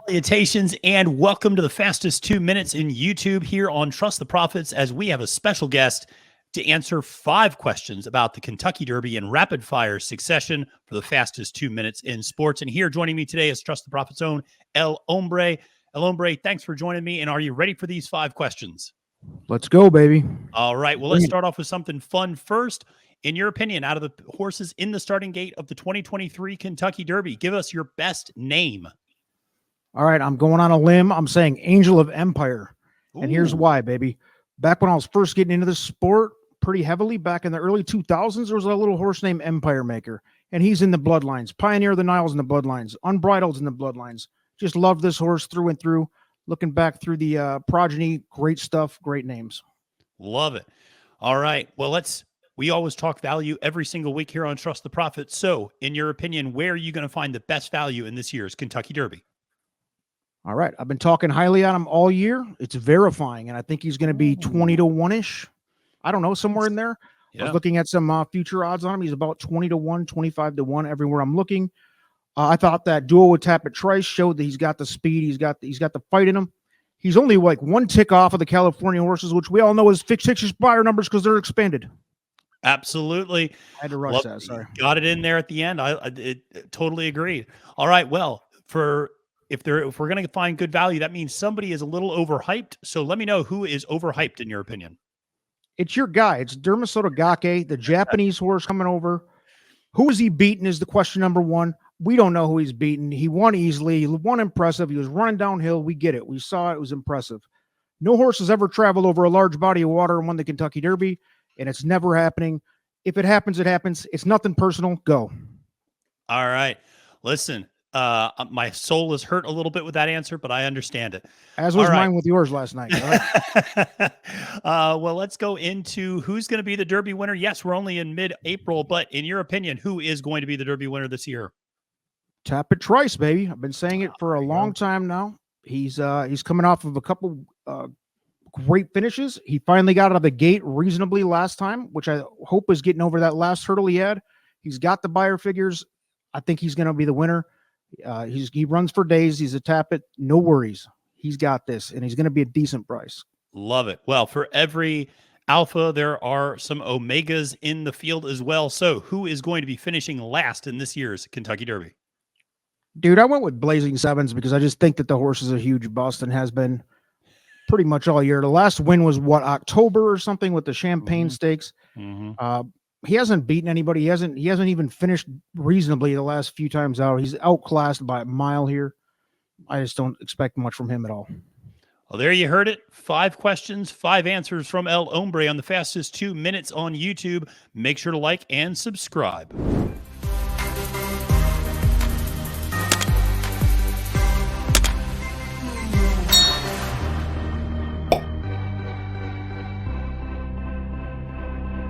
Salutations and welcome to the fastest 2 minutes in YouTube here on Trust the Profits, as we have a special guest to answer 5 questions about the Kentucky Derby in rapid fire succession for the fastest 2 minutes in sports. And here joining me today is Trust the Profits' own El Hombre. El Hombre, thanks for joining me. And are you ready for these 5 questions? Let's go, baby. All right. Well, let's start off with something fun first. In your opinion, out of the horses in the starting gate of the 2023 Kentucky Derby, give us your best name. All right, I'm going on a limb. I'm saying Angel of Empire. Ooh. And here's why, baby. Back when I was first getting into this sport pretty heavily, back in the early 2000s, there was a little horse named Empire Maker. And he's in the bloodlines. Pioneer of the Niles in the bloodlines. Unbridled's in the bloodlines. Just love this horse through and through. Looking back through the progeny, great stuff, great names. Love it. All right. Well, we always talk value every single week here on Trust the Profit. So, in your opinion, where are you going to find the best value in this year's Kentucky Derby? All right. I've been talking highly on him all year. It's verifying, and I think he's going to be 20 to 1-ish. I don't know, somewhere in there. Yeah. I was looking at some future odds on him. He's about 20 to 1, 25 to 1 everywhere I'm looking. I thought that duel with Tapit Trice showed that he's got the speed. He's got the fight in him. He's only like one tick off of the California horses, which we all know is fictitious buyer numbers because they're expanded. Absolutely. I had to rush that. Sorry. Got it in there at the end. I totally agree. All right. Well, if we're going to find good value, that means somebody is a little overhyped. So let me know who is overhyped in your opinion. It's your guy. It's Dermasoto Gake, the Japanese horse coming over. Who is he beating is the question number one. We don't know who he's beaten. He won easily. He won impressive. He was running downhill. We get it. We saw it. It was impressive. No horse has ever traveled over a large body of water and won the Kentucky Derby, and it's never happening. If it happens, it happens. It's nothing personal. Go. All right. Listen, my soul is hurt a little bit with that answer, but I understand it. As was mine with yours last night. Right? Well, let's go into who's going to be the Derby winner. Yes, we're only in mid-April, but in your opinion, who is going to be the Derby winner this year? Tapit Trice, baby. I've been saying it for a long time now. He's coming off of a couple great finishes. He finally got out of the gate reasonably last time, which I hope is getting over that last hurdle he had. He's got the buyer figures. I think he's going to be the winner. He runs for days. He's a Tapit. No worries. He's got this, and he's going to be a decent price. Love it. Well, for every alpha, there are some omegas in the field as well. So who is going to be finishing last in this year's Kentucky Derby? Dude, I went with Blazing Sevens because I just think that the horse is a huge bust and has been pretty much all year. The last win was October or something with the Champagne Stakes. He hasn't beaten anybody. He hasn't even finished reasonably the last few times out. He's outclassed by a mile here. I just don't expect much from him at all. Well, there you heard it. 5 questions, 5 answers from El Hombre on the fastest 2 minutes on YouTube. Make sure to like and subscribe.